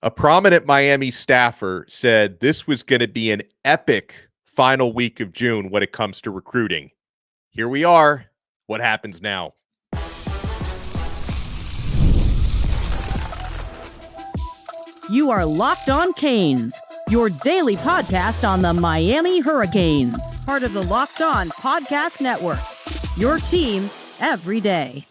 A prominent Miami staffer said this was going to be an epic final week of June when it comes to recruiting. Here we are. What happens now? You are Locked On Canes, your daily podcast on the Miami Hurricanes, part of the Locked On Podcast Network, your team every day.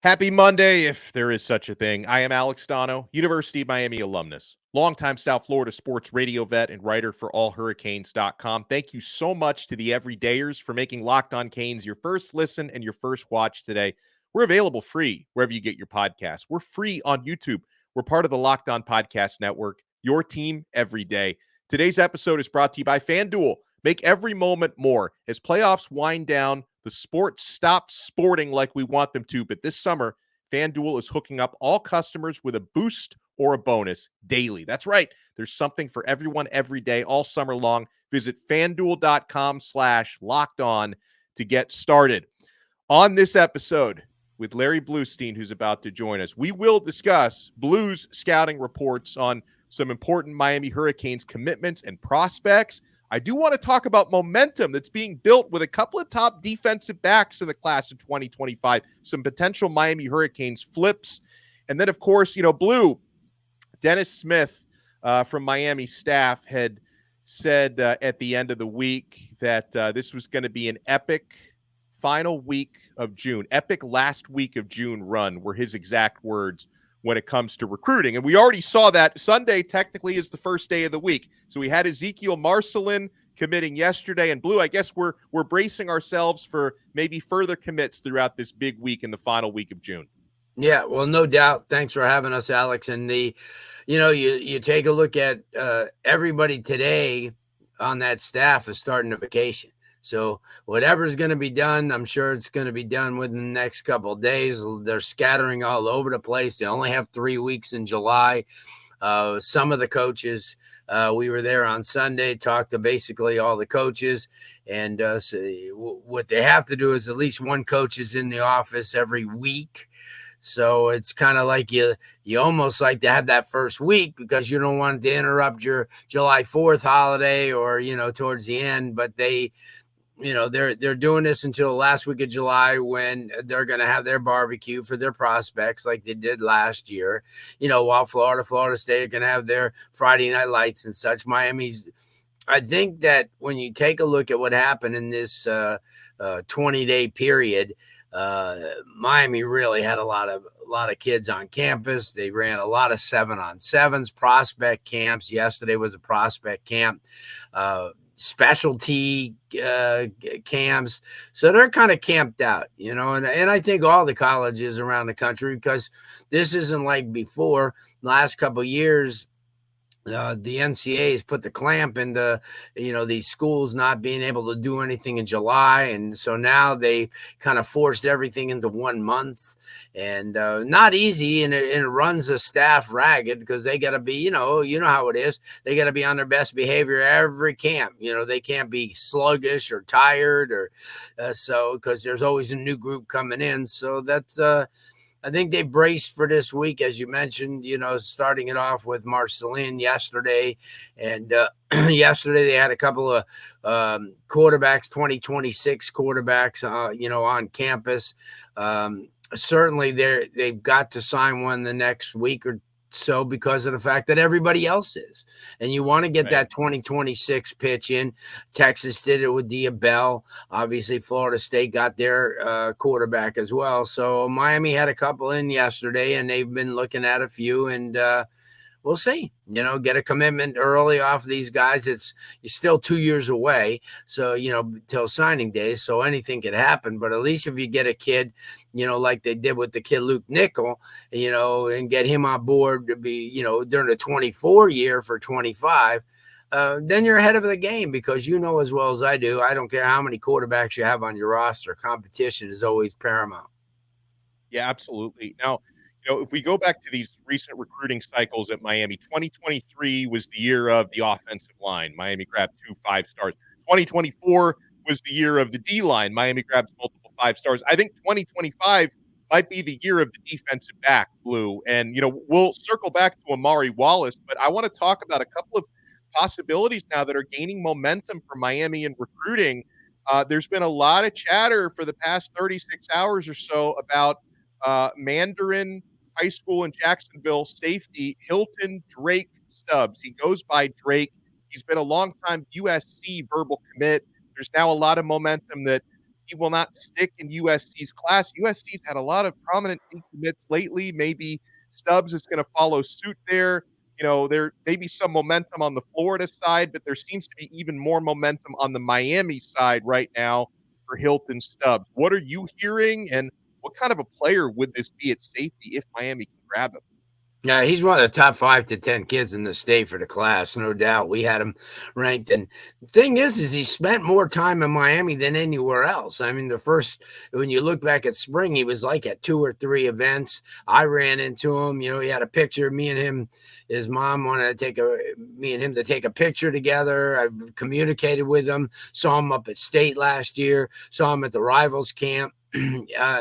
Happy Monday, if there is such a thing. I am Alex Donno, University of Miami alumnus, longtime South Florida sports radio vet and writer for allhurricanes.com. Thank you so much to the everydayers for making Locked On Canes your first listen and your first watch today. We're available free wherever you get your podcasts. We're free on YouTube. We're part of the Locked On Podcast Network, your team every day. Today's episode is brought to you by FanDuel. Make every moment more. As playoffs wind down, the sports stop sporting like we want them to, but this summer, FanDuel is hooking up all customers with a boost or a bonus daily. That's right. There's something for everyone every day, all summer long. Visit FanDuel.com/lockedon to get started. On this episode with Larry Blustein, who's about to join us, we will discuss Blues scouting reports on some important Miami Hurricanes commitments and prospects. I do want to talk about momentum that's being built with a couple of top defensive backs in the class of 2025, some potential Miami Hurricanes flips. And then, of course, Blue, Dennis Smith from Miami staff had said at the end of the week that this was going to be an epic final week of June, epic last week of June run were his exact words when it comes to recruiting. And we already saw that Sunday technically is the first day of the week. So we had Ezekiel Marcelin committing yesterday. And Blue, I guess we're bracing ourselves for maybe further commits throughout this big week in the final week of June. Yeah, well, no doubt. Thanks for having us, Alex. And you take a look at everybody today on that staff is starting a vacation. So whatever's going to be done, I'm sure it's going to be done within the next couple of days. They're scattering all over the place. They only have 3 weeks in July. Some of the coaches, we were there on Sunday, talked to basically all the coaches. And what they have to do is at least one coach is in the office every week. So it's kind of like you almost like to have that first week because you don't want to interrupt your July 4th holiday or, towards the end. But they're doing this until the last week of July when they're going to have their barbecue for their prospects like they did last year, while Florida State are going to have their Friday night lights and such. I think that when you take a look at what happened in this 20-day period, Miami really had a lot of kids on campus. They ran a lot of 7-on-7s, prospect camps. Yesterday was a prospect camp. Specialty camps. So they're kind of camped out, and I think all the colleges around the country, because this isn't like before. Last couple of years, the NCAA has put the clamp into, these schools not being able to do anything in July. And so now they kind of forced everything into 1 month and not easy. And it runs the staff ragged because they got to be, you know how it is. They got to be on their best behavior every camp. They can't be sluggish or tired or so because there's always a new group coming in. So that's I think they braced for this week, as you mentioned, starting it off with Marcelin yesterday. And yesterday they had a couple of quarterbacks, 2026 quarterbacks, on campus. Certainly they've got to sign one the next week or so because of the fact that everybody else is. And you want to get that 2026 pitch in. Texas did it with Bell. Obviously, Florida State got their quarterback as well. So Miami had a couple in yesterday, and they've been looking at a few. And we'll see. Get a commitment early off these guys. You're still 2 years away. So, till signing day. So anything could happen. But at least if you get a kid, like they did with the kid Luke Nickel, and get him on board to be, during the 24 year for 25, then you're ahead of the game because as well as I do, I don't care how many quarterbacks you have on your roster. Competition is always paramount. Yeah, absolutely. Now, if we go back to these recent recruiting cycles at Miami, 2023 was the year of the offensive line. Miami grabbed 2 5-stars. 2024 was the year of the D-line. Miami grabbed multiple 5 stars. I think 2025 might be the year of the defensive back, Blue. And, we'll circle back to Amari Wallace, but I want to talk about a couple of possibilities now that are gaining momentum for Miami in recruiting. There's been a lot of chatter for the past 36 hours or so about Mandarin High School in Jacksonville safety Hylton Drake Stubbs. He goes by Drake. He's been a longtime USC verbal commit. There's now a lot of momentum that he will not stick in USC's class. USC's had a lot of prominent decommits lately. Maybe Stubbs is going to follow suit there. There may be some momentum on the Florida side, but there seems to be even more momentum on the Miami side right now for Hylton Stubbs. What are you hearing, and what kind of a player would this be at safety if Miami can grab him? Yeah, he's one of the top 5 to 10 kids in the state for the class, no doubt. We had him ranked. And the thing is he spent more time in Miami than anywhere else. I mean, when you look back at spring, he was like at 2 or 3 events. I ran into him. He had a picture. Me and him, his mom wanted to take a picture together. I communicated with him, saw him up at state last year, saw him at the Rivals camp.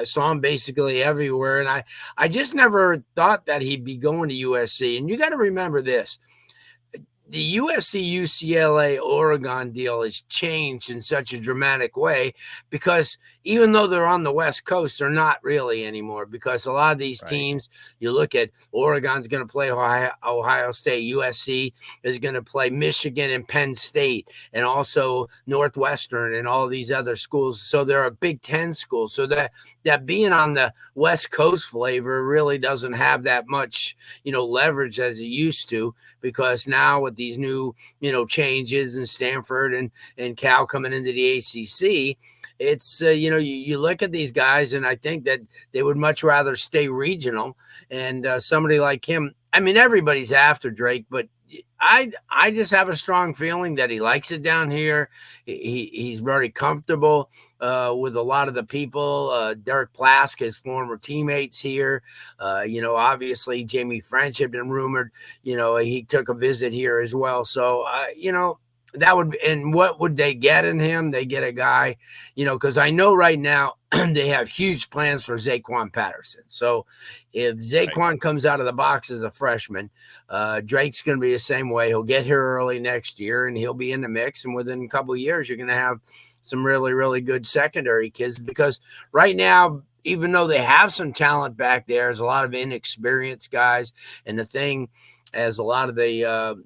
Saw him basically everywhere. And I just never thought that he'd be going to USC. And you got to remember this. The USC, UCLA, Oregon deal has changed in such a dramatic way because even though they're on the West Coast, they're not really anymore because a lot of these teams, you look at Oregon's going to play Ohio State, USC is going to play Michigan and Penn State, and also Northwestern and all these other schools. So they're a Big Ten school. So that being on the West Coast flavor really doesn't have that much, leverage as it used to, because now with these new, changes in Stanford and Cal coming into the ACC, it's, you look at these guys and I think that they would much rather stay regional. And somebody like him, I mean, everybody's after Drake, but I just have a strong feeling that he likes it down here. He's very comfortable with a lot of the people. Derek Plask, his former teammates here. Obviously Jamie French had been rumored. He took a visit here as well. So, that would, and what would they get in him? They get a guy, because I know right now they have huge plans for Zaquan Patterson. So if Zaquan comes out of the box as a freshman, Drake's going to be the same way. He'll get here early next year and he'll be in the mix. And within a couple of years, you're going to have some really, really good secondary kids, because right now, even though they have some talent back there's a lot of inexperienced guys. And the thing, as a lot of the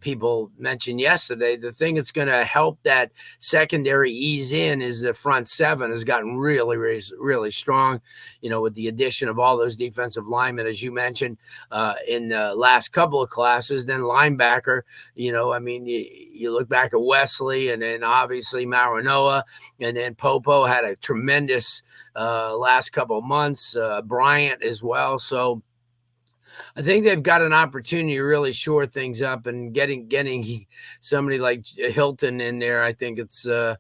people mentioned yesterday, the thing that's going to help that secondary ease in is the front 7 has gotten really, really, really strong, with the addition of all those defensive linemen, as you mentioned, in the last couple of classes. Then linebacker, you look back at Wesley, and then obviously Marinoa, and then Popo had a tremendous last couple of months, Bryant as well. So I think they've got an opportunity to really shore things up, and getting somebody like Hylton in there. I think it's, I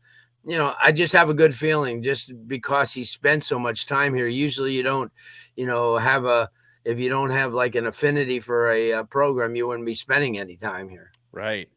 just have a good feeling just because he spent so much time here. Usually you don't, if you don't have like an affinity for a program, you wouldn't be spending any time here. Right.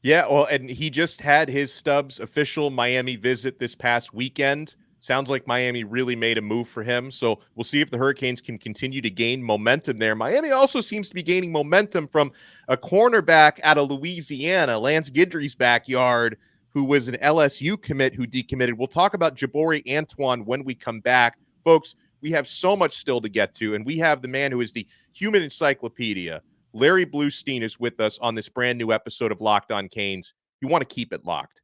Yeah. Well, and he just had his Stubbs official Miami visit this past weekend. Sounds like Miami really made a move for him. So we'll see if the Hurricanes can continue to gain momentum there. Miami also seems to be gaining momentum from a cornerback out of Louisiana, Lance Guidry's backyard, who was an LSU commit who decommitted. We'll talk about Jaboree Antoine when we come back. Folks, we have so much still to get to, and we have the man who is the human encyclopedia. Larry Blustein is with us on this brand new episode of Locked on Canes. You want to keep it locked.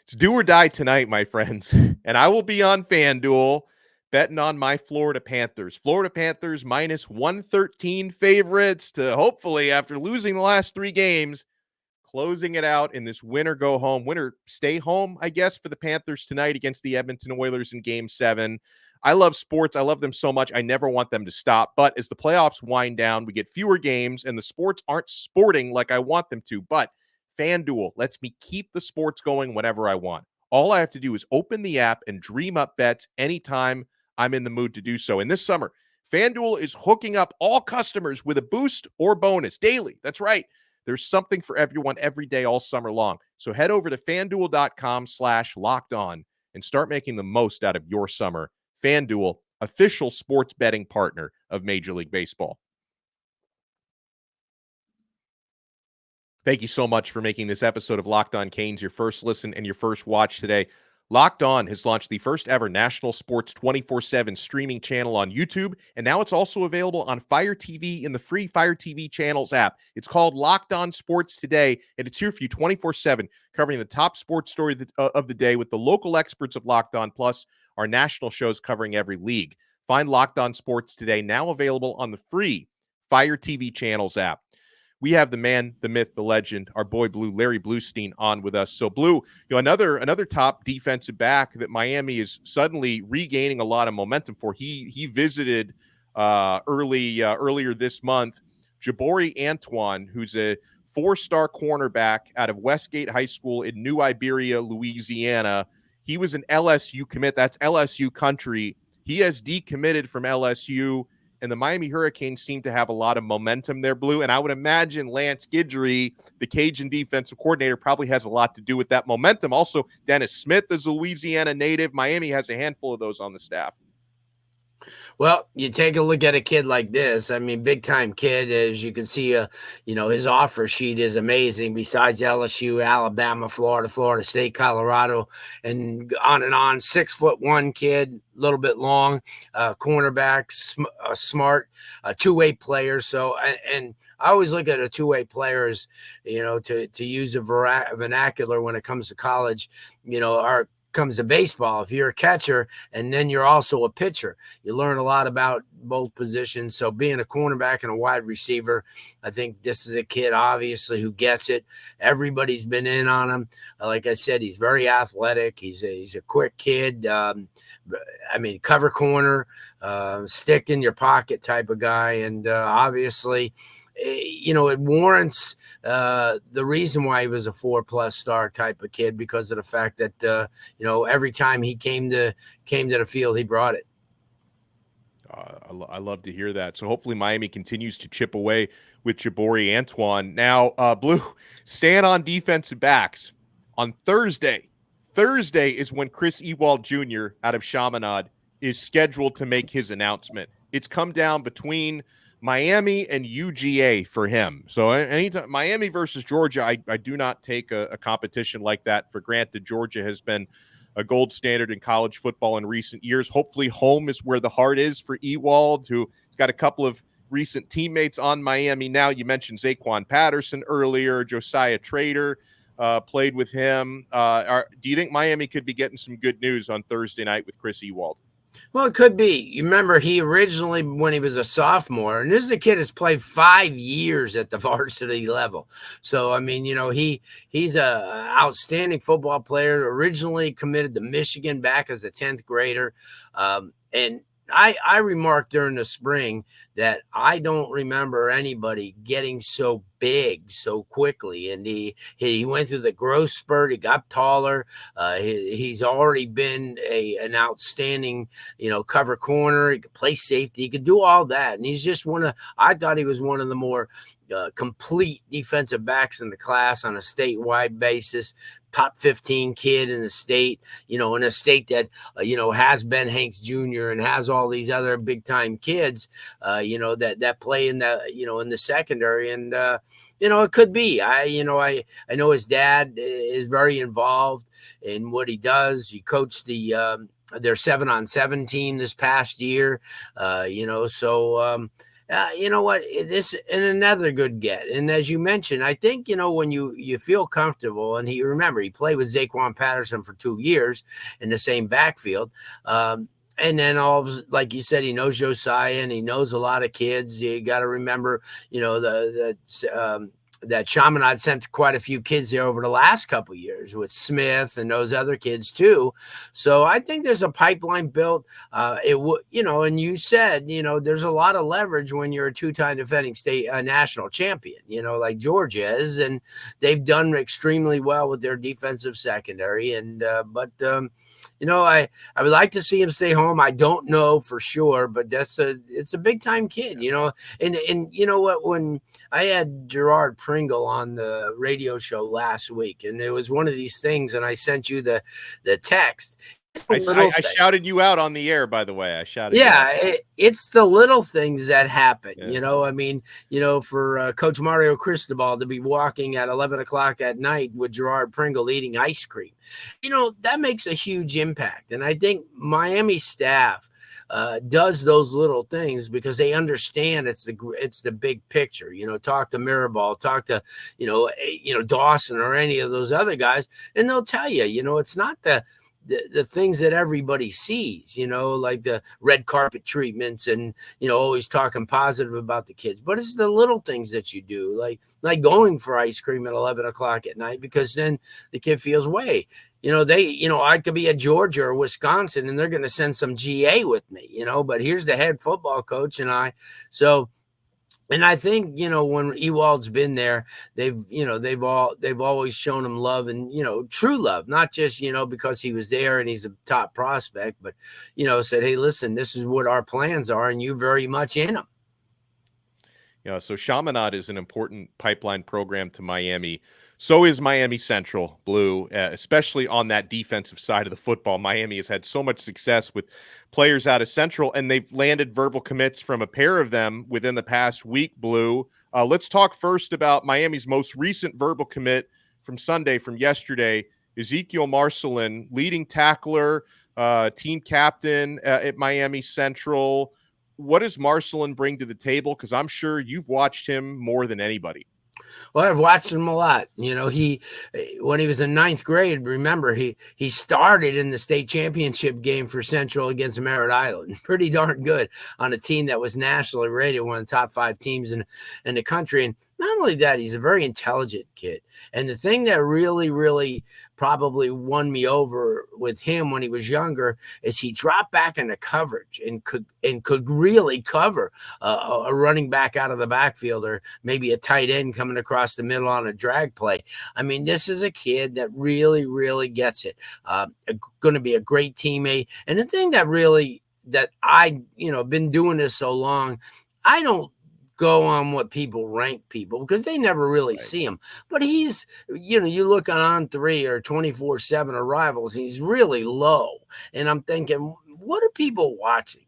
It's do or die tonight, my friends. And I will be on FanDuel betting on my Florida Panthers. Florida Panthers minus 113 favorites to hopefully, after losing the last 3 games, closing it out in this winner go home, winner stay home, I guess, for the Panthers tonight against the Edmonton Oilers in Game 7. I love sports. I love them so much. I never want them to stop. But as the playoffs wind down, we get fewer games, and the sports aren't sporting like I want them to. But FanDuel lets me keep the sports going whenever I want. All I have to do is open the app and dream up bets anytime I'm in the mood to do so. And this summer, FanDuel is hooking up all customers with a boost or bonus daily. That's right. There's something for everyone every day all summer long. So head over to FanDuel.com/lockedon and start making the most out of your summer. FanDuel, official sports betting partner of Major League Baseball. Thank you so much for making this episode of Locked On Canes your first listen and your first watch today. Locked On has launched the first ever national sports 24/7 streaming channel on YouTube, and now it's also available on Fire TV in the free Fire TV channels app. It's called Locked On Sports Today, and it's here for you 24/7, covering the top sports story of the day with the local experts of Locked On, plus our national shows covering every league. Find Locked On Sports Today, now available on the free Fire TV channels app. We have the man, the myth, the legend, our boy Blue, Larry Blustein, on with us. So, Blue, another top defensive back that Miami is suddenly regaining a lot of momentum for. He visited earlier this month Jaboree Antoine, who's a 4-star cornerback out of Westgate High School in New Iberia, Louisiana. He was an LSU commit. That's LSU country. He has decommitted from LSU. And the Miami Hurricanes seem to have a lot of momentum there, Blue. And I would imagine Lance Guidry, the Cajun defensive coordinator, probably has a lot to do with that momentum. Also, Dennis Smith is a Louisiana native. Miami has a handful of those on the staff. Well, you take a look at a kid like this. I mean, big time kid. As you can see, his offer sheet is amazing. Besides LSU, Alabama, Florida State, Colorado, and on. 6'1" kid, a little bit long, cornerback, smart, two-way player. So, and I always look at a two-way player as, to use the vernacular when it comes to college, comes to baseball. If you're a catcher and then you're also a pitcher, you learn a lot about both positions. So being a cornerback and a wide receiver, I think this is a kid, obviously, who gets it. Everybody's been in on him. Like I said, he's very athletic. He's a quick kid. Cover corner, stick in your pocket type of guy. And obviously, it warrants the reason why he was a 4+ star type of kid, because of the fact that every time he came to the field, he brought it. I love to hear that. So hopefully Miami continues to chip away with Jaboree Antoine. Now, Blue, staying on defensive backs. On Thursday is when Chris Ewald Jr. out of Chaminade is scheduled to make his announcement. It's come down between Miami and UGA for him. So anytime Miami versus Georgia, I do not take a competition like that for granted. Georgia has been a gold standard in college football in recent years. Hopefully home is where the heart is for Ewald, who's got a couple of recent teammates on Miami now. You mentioned Zaquan Patterson earlier. Josiah Trader played with him. Do you think Miami could be getting some good news on Thursday night with Chris Ewald? Well, it could be. You remember he originally, when he was a sophomore, and this is a kid that's played 5 years at the varsity level. So, I mean, he's a outstanding football player, originally committed to Michigan back as a 10th grader. And I remarked during the spring that I don't remember anybody getting so big so quickly. And he went through the growth spurt. He got taller. He's already been an outstanding, cover corner. He could play safety. He could do all that. And he's just I thought he was one of the more complete defensive backs in the class on a statewide basis. Top 15 kid in the state, in a state that, has Ben Hanks Jr. and has all these other big time kids, that play in the, in the secondary. And, it could be. I know his dad is very involved in what he does. He coached their 7-on-7 team this past year, so you know what? This and another good get. And as you mentioned, I think, when you feel comfortable, and he played with Zaquan Patterson for 2 years in the same backfield. And then like you said, he knows Josiah and he knows a lot of kids. You got to remember, that Chaminade sent quite a few kids there over the last couple of years with Smith and those other kids too. So I think there's a pipeline built. And you said, there's a lot of leverage when you're a 2-time defending state national champion, like Georgia is, and they've done extremely well with their defensive secondary. And I would like to see him stay home. I don't know for sure, but it's a big time kid, and you know what, when I had Gerard Pringle on the radio show last week, and it was one of these things, and I sent you the text. I shouted you out on the air, by the way. I shouted you out. It's the little things that happen. Yeah. I mean, for Coach Mario Cristobal to be walking at 11 o'clock at night with Gerard Pringle eating ice cream, that makes a huge impact. And I think Miami staff does those little things because they understand it's the big picture. Talk to Mirabal, talk to Dawson or any of those other guys, and they'll tell you, it's not the things that everybody sees, like the red carpet treatments and, always talking positive about the kids. But it's the little things that you do, like going for ice cream at 11 o'clock at night, because then the kid feels I could be at Georgia or Wisconsin and they're going to send some GA with me, but here's the head football coach and I. So, and I think, when Ewald's been there, they've always shown him love and, true love, not just, because he was there and he's a top prospect, but, said, hey, listen, this is what our plans are and you very much in them. So Chaminade is an important pipeline program to Miami. So is Miami Central, Blue, especially on that defensive side of the football. Miami has had so much success with players out of Central, and they've landed verbal commits from a pair of them within the past week, Blue. Let's talk first about Miami's most recent verbal commit from yesterday. Ezekiel Marcelin, leading tackler, team captain at Miami Central. What does Marcelin bring to the table? Because I'm sure you've watched him more than anybody. Well, I've watched him a lot. When he was in ninth grade, remember, he started in the state championship game for Central against Merritt Island. Pretty darn good on a team that was nationally rated, one of the top 5 teams in the country. And not only that, he's a very intelligent kid. And the thing that really, really probably won me over with him when he was younger is he dropped back into coverage and could really cover a running back out of the backfield or maybe a tight end coming across the middle on a drag play. I mean, this is a kid that really, really gets it. Going to be a great teammate. And the thing that I, been doing this so long, I don't go on what people rank people because they never really see him. But he's, you look on 3 or 24/7 or Rivals, he's really low. And I'm thinking, what are people watching?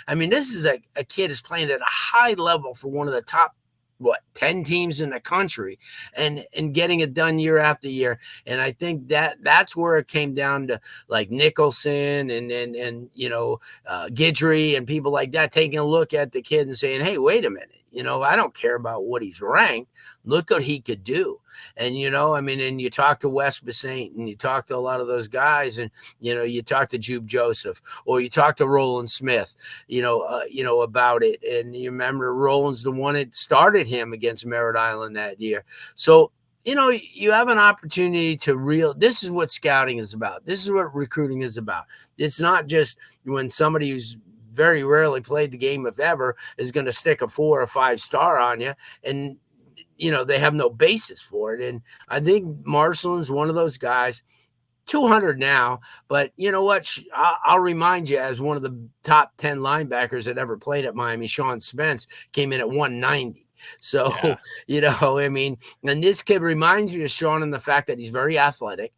I mean, this is a kid who's playing at a high level for one of the top 10 teams in the country and getting it done year after year. And I think that's where it came down to like Nicholson and Guidry and people like that, taking a look at the kid and saying, hey, wait a minute. I don't care about what he's ranked. Look what he could do. And, and you talk to Wes Bassant and you talk to a lot of those guys and, you talk to Jude Joseph or you talk to Roland Smith, about it. And you remember Roland's the one that started him against Merritt Island that year. So, you have an opportunity this is what scouting is about. This is what recruiting is about. It's not just when somebody who's very rarely played the game, if ever, is going to stick a 4 or 5 star on you. And, they have no basis for it. And I think Marcelin's one of those guys, 200 now, but you know what? I'll remind you, as one of the top 10 linebackers that ever played at Miami, Sean Spence came in at 190. So, and this kid reminds me of Sean in the fact that he's very athletic.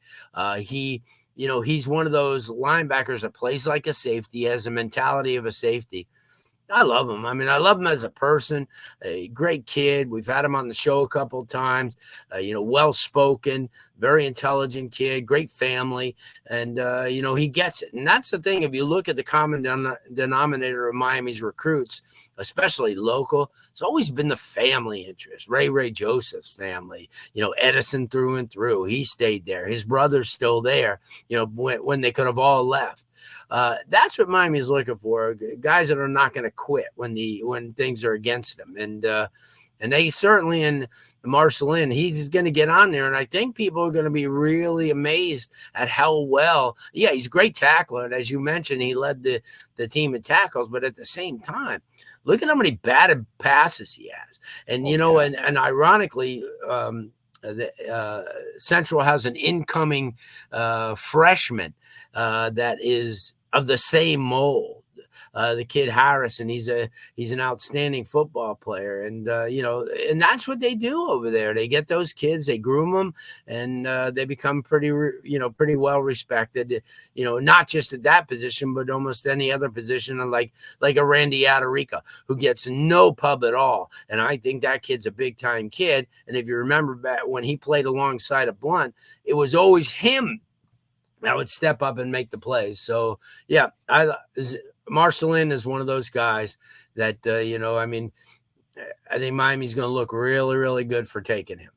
He's one of those linebackers that plays like a safety, has a mentality of a safety. I love him. I mean, I love him as a person, a great kid. We've had him on the show a couple of times, well-spoken, very intelligent kid, great family. And, he gets it. And that's the thing. If you look at the common denominator of Miami's recruits, especially local, it's always been the family interest. Ray Joseph's family, Edison through and through. He stayed there. His brother's still there, when they could have all left. That's what Miami's looking for, guys that are not going to quit when things are against them. And they certainly, in Marcelin, he's going to get on there. And I think people are going to be really amazed at how well, he's a great tackler. And as you mentioned, he led the team in tackles, but at the same time, look at how many batted passes he has. And, and ironically, Central has an incoming freshman that is of the same mold. the kid Harris, and he's an outstanding football player. And and that's what they do over there. They get those kids, they groom them, and they become pretty well respected. Not just at that position, but almost any other position, like a Randy Adarica, who gets no pub at all. And I think that kid's a big time kid. And if you remember back when he played alongside of Blunt, it was always him that would step up and make the plays. So yeah, Marcelin is one of those guys that I think Miami's going to look really, really good for taking him.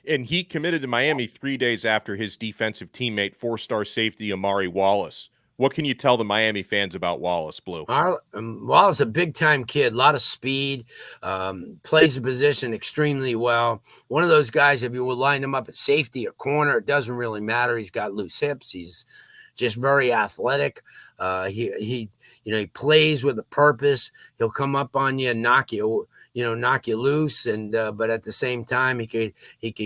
And he committed to Miami 3 days after his defensive teammate, 4-star safety Amari Wallace. What can you tell the Miami fans about Wallace, Blue? Wallace, a big-time kid, a lot of speed, plays the position extremely well. One of those guys, if you would line him up at safety or corner, it doesn't really matter. He's got loose hips. He's just very athletic. He plays with a purpose. He'll come up on you and knock you loose, and but at the same time he could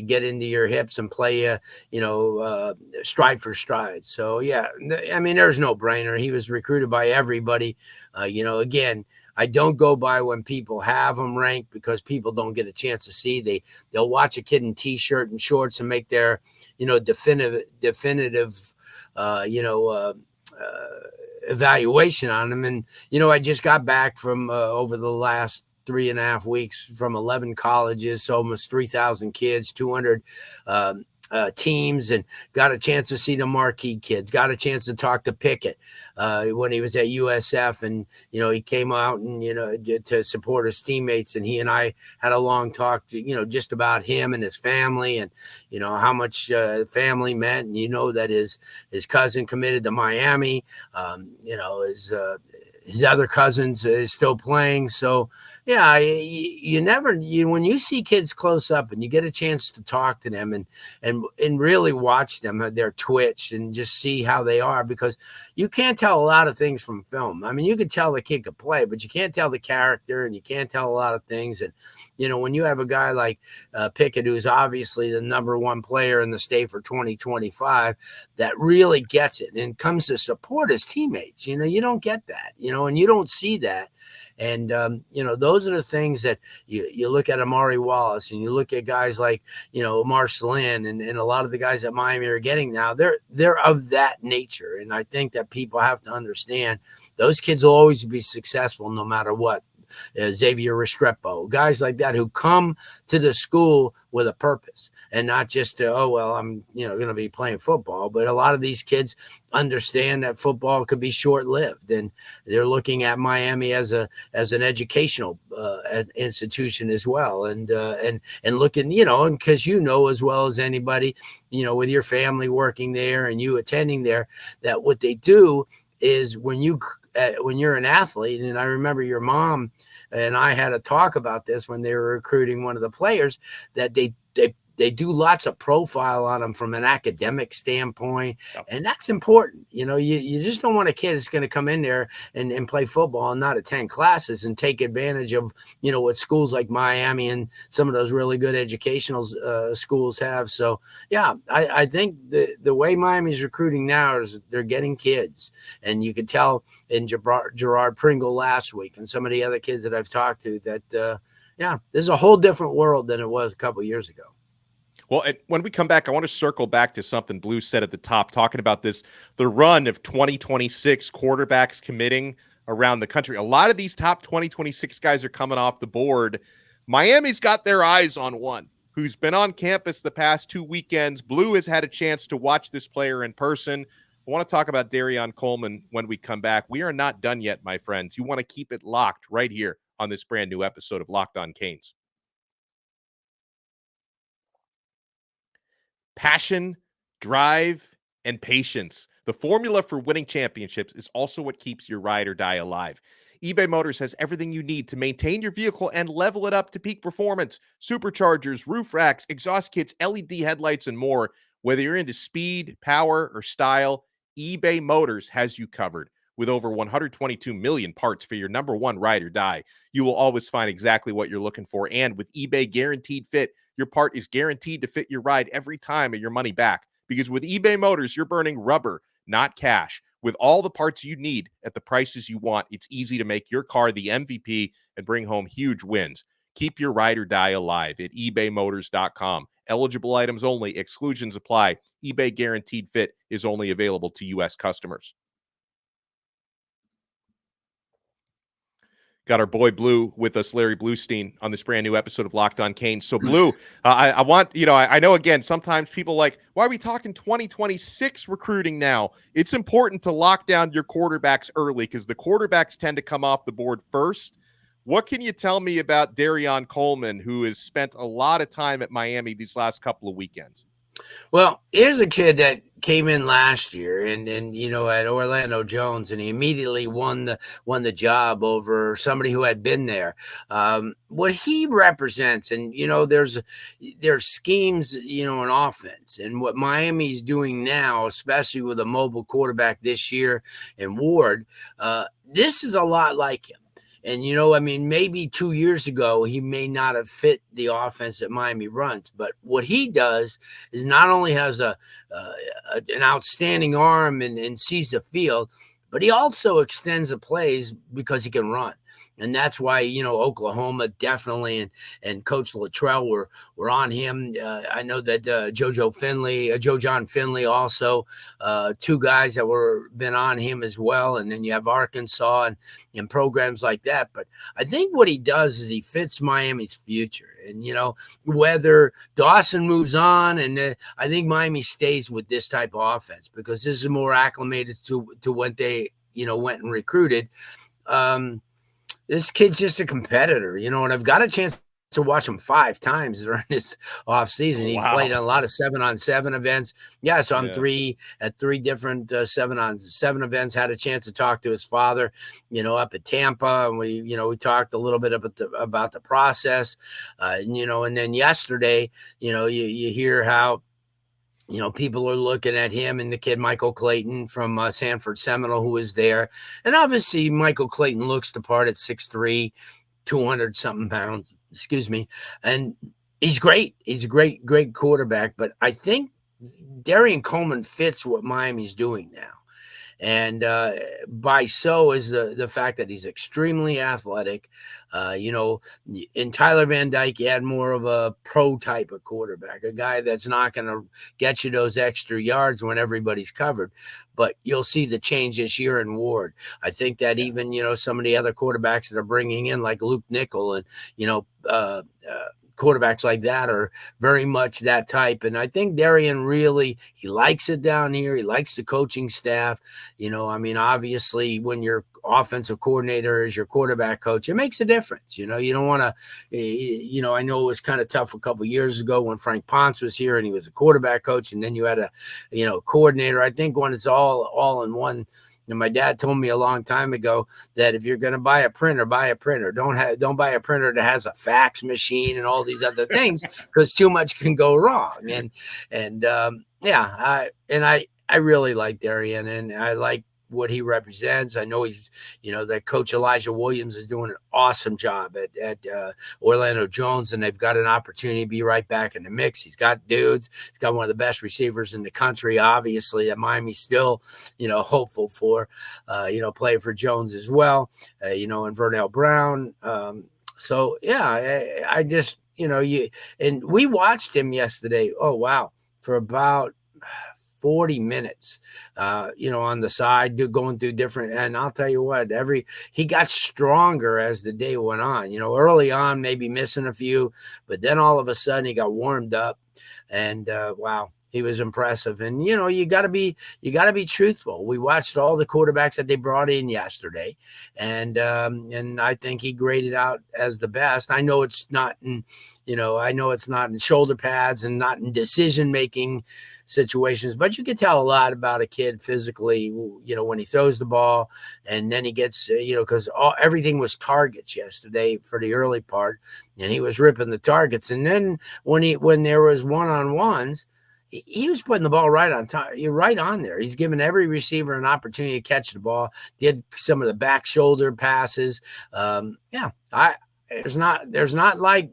get into your hips and play you stride for stride. So yeah, I mean, there's no brainer. He was recruited by everybody. Again, I don't go by when people have them ranked, because people don't get a chance to see. They'll watch a kid in t-shirt and shorts and make their definitive evaluation on him. And I just got back from over the last 3.5 weeks from 11 colleges, so almost 3,000 kids, 200 teams, and got a chance to see the marquee kids, got a chance to talk to Pickett when he was at USF, and he came out and to support his teammates, and he and I had a long talk just about him and his family, and how much family meant, and that his cousin committed to Miami, his other cousins is still playing. So yeah, when you see kids close up and you get a chance to talk to them and really watch them, their twitch, and just see how they are, because you can't tell a lot of things from film. I mean, you can tell the kid could play, but you can't tell the character, and you can't tell a lot of things. And when you have a guy like Pickett, who's obviously the #1 player in the state for 2025, that really gets it and comes to support his teammates, you don't get that, and you don't see that. And, those are the things that you look at Amari Wallace, and you look at guys like, Marcelin, and a lot of the guys that Miami are getting now, they're of that nature. And I think that people have to understand those kids will always be successful no matter what. Xavier Restrepo, guys like that who come to the school with a purpose, and not just I'm going to be playing football. But a lot of these kids understand that football could be short-lived, and they're looking at Miami as an educational institution as well, and looking, and because as well as anybody, with your family working there and you attending there, that what they do is when you're an athlete, and I remember your mom and I had a talk about this when they were recruiting one of the players, that they do lots of profile on them from an academic standpoint. Yep. And that's important. You just don't want a kid that's going to come in there and play football and not attend classes and take advantage of, what schools like Miami and some of those really good educational schools have. So, yeah, I think the way Miami's recruiting now is they're getting kids. And you could tell in Gerard Pringle last week and some of the other kids that I've talked to that, this is a whole different world than it was a couple of years ago. Well, when we come back, I want to circle back to something Blue said at the top, talking about the run of 2026 quarterbacks committing around the country. A lot of these top 2026 guys are coming off the board. Miami's got their eyes on one who's been on campus the past 2 weekends. Blue has had a chance to watch this player in person. I want to talk about Dereon Coleman when we come back. We are not done yet, my friends. You want to keep it locked right here on this brand new episode of Lockon Canes. Passion, drive, and patience. The formula for winning championships is also what keeps your ride or die alive. eBay Motors has everything you need to maintain your vehicle and level it up to peak performance. Superchargers, roof racks, exhaust kits, LED headlights, and more. Whether you're into speed, power, or style, eBay Motors has you covered. With over 122 million parts for your #1 ride or die, you will always find exactly what you're looking for. And with eBay Guaranteed Fit, your part is guaranteed to fit your ride every time or your money back. Because with eBay Motors, you're burning rubber, not cash. With all the parts you need at the prices you want, it's easy to make your car the MVP and bring home huge wins. Keep your ride or die alive at ebaymotors.com. Eligible items only. Exclusions apply. eBay Guaranteed Fit is only available to U.S. customers. Got our boy Blue with us, Larry Blustein, on this brand new episode of Lockon Kane. So, Blue, I want, I know, again, sometimes people like, why are we talking 2026 recruiting now? It's important to lock down your quarterbacks early because the quarterbacks tend to come off the board first. What can you tell me about Dereon Coleman, who has spent a lot of time at Miami these last couple of weekends? Well, here's a kid that came in last year and at Orlando Jones, and he immediately won the job over somebody who had been there. What he represents, and there's schemes, in offense, and what Miami's doing now, especially with a mobile quarterback this year and Ward, this is a lot like him. And, maybe 2 years ago, he may not have fit the offense that Miami runs. But what he does is not only has an outstanding arm and sees the field, but he also extends the plays because he can run. And that's why, Oklahoma definitely and Coach Luttrell were on him. I know that Joe John Finley also, two guys that been on him as well. And then you have Arkansas and programs like that. But I think what he does is he fits Miami's future. And, whether Dawson moves on, and I think Miami stays with this type of offense because this is more acclimated to what they, went and recruited. This kid's just a competitor, and I've got a chance to watch him 5 times during this offseason. He's played in a lot of 7-on-7 events. Yeah, so I'm at three different 7-on-7 events. Had a chance to talk to his father, up at Tampa, and we talked a little bit about the process, and then yesterday, you hear how people are looking at him and the kid Michael Clayton from Sanford Seminole, who is there. And obviously Michael Clayton looks the part at 6'3", 200-something pounds, and he's great. He's a great quarterback. But I think Dereon Coleman fits what Miami's doing now. And by so is the fact that he's extremely athletic. In Tyler Van Dyke, you had more of a pro type of quarterback, a guy that's not going to get you those extra yards when everybody's covered. But you'll see the change this year in Ward. I think that even, some of the other quarterbacks that are bringing in, like Luke Nickel and, quarterbacks like that are very much that type. And I think Dereon really, he likes it down here. He likes the coaching staff. Obviously when your offensive coordinator is your quarterback coach, it makes a difference. You don't want to, I know it was kind of tough a couple of years ago when Frank Ponce was here and he was a quarterback coach, and then you had a, coordinator. I think when it's all in one. And my dad told me a long time ago that if you're going to buy a printer, buy a printer. Don't buy a printer that has a fax machine and all these other things, because too much can go wrong. I really like Dereon, and I like what he represents. I know he's, that Coach Elijah Williams is doing an awesome job at Orlando Jones, and they've got an opportunity to be right back in the mix. He's got dudes. He's got one of the best receivers in the country, obviously, that Miami's still, hopeful for, playing for Jones as well, and Vernell Brown. I just, and we watched him yesterday. Oh, wow. For about 40 minutes, on the side, going through different, and I'll tell you what, he got stronger as the day went on. Early on, maybe missing a few, but then all of a sudden he got warmed up, and wow, he was impressive. And you got to be truthful. We watched all the quarterbacks that they brought in yesterday, and I think he graded out as the best. I know it's not in, shoulder pads and not in decision-making situations, but you can tell a lot about a kid physically, when he throws the ball, and then he gets, because everything was targets yesterday for the early part, and he was ripping the targets. And then when there was one-on-ones, he was putting the ball right on top. You're right on there. He's giving every receiver an opportunity to catch the ball. Did some of the back shoulder passes. There's not like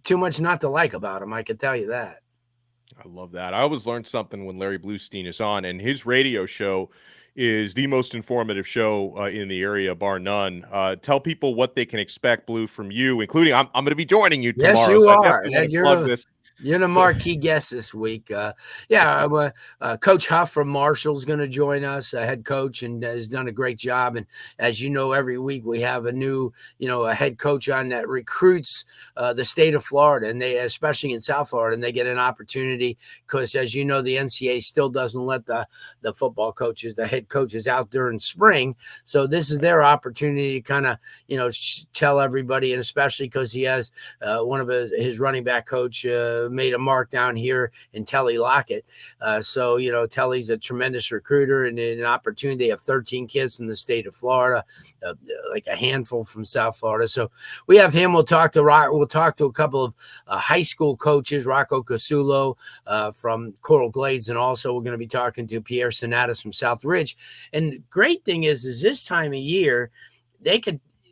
too much not to like about him. I can tell you that. I love that. I always learn something when Larry Blustein is on, and his radio show is the most informative show in the area, bar none. Tell people what they can expect, Blue, from you, including I'm going to be joining you tomorrow. Yes, you so are. I definitely want to plug this. You're the marquee guest this week. Coach Huff from Marshall is going to join us, head coach, and has done a great job. And as you know, every week we have a new, a head coach on that recruits the state of Florida, and they, especially in South Florida, and they get an opportunity because, as you know, the NCAA still doesn't let the football coaches, the head coaches, out during spring. So this is their opportunity to kind of, tell everybody, and especially because he has one of his running back coach made a mark down here in Telly Lockett. Telly's a tremendous recruiter and an opportunity. They have 13 kids in the state of Florida, like a handful from South Florida. So we have him. We'll talk to a couple of high school coaches, Rocco Casulo from Coral Glades, and also we're going to be talking to Pierre Sinatus from South Ridge. And the great thing is this time of year,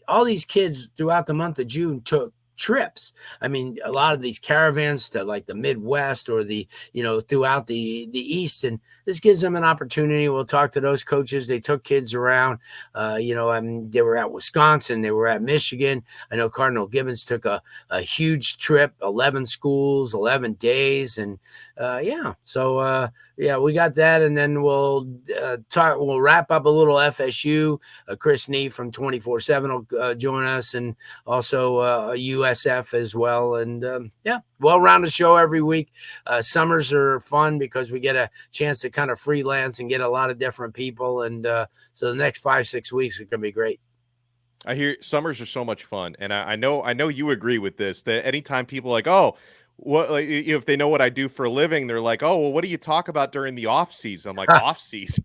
all these kids throughout the month of June took trips. I mean, a lot of these caravans to like the Midwest or throughout the East, and this gives them an opportunity. We'll talk to those coaches. They took kids around, they were at Wisconsin, they were at Michigan. I know Cardinal Gibbons took a huge trip, 11 schools, 11 days. And we got that. And then we'll wrap up a little FSU. Chris Nee from 24/7 will join us, and also USF as well. And well-rounded show every week. Summers are fun because we get a chance to kind of freelance and get a lot of different people. And so the next 5-6 weeks are going to be great. I hear summers are so much fun. And I know you agree with this, that anytime people are like, oh, what, like, if they know what I do for a living, they're like, oh, well, what do you talk about during the off season? I'm like, off season.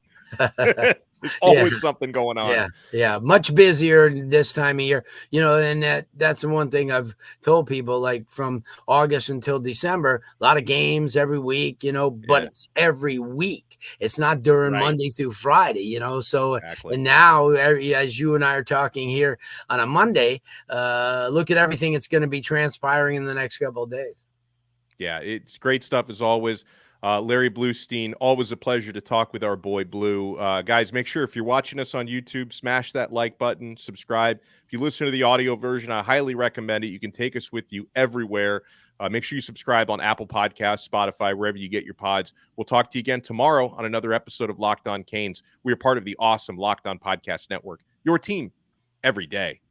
There's always something going on. Yeah. Much busier this time of year, and that's the one thing I've told people, like from August until December, a lot of games every week, but it's every week. It's not during Monday through Friday, so, exactly. And now, as you and I are talking here on a Monday, look at everything that's going to be transpiring in the next couple of days. Yeah, it's great stuff as always. Larry Blustein, always a pleasure to talk with our boy Blue. Guys, make sure if you're watching us on YouTube, smash that like button, subscribe. If you listen to the audio version, I highly recommend it. You can take us with you everywhere. Make sure you subscribe on Apple Podcasts, Spotify, wherever you get your pods. We'll talk to you again tomorrow on another episode of Locked On Canes. We are part of the awesome Locked On Podcast Network, your team every day.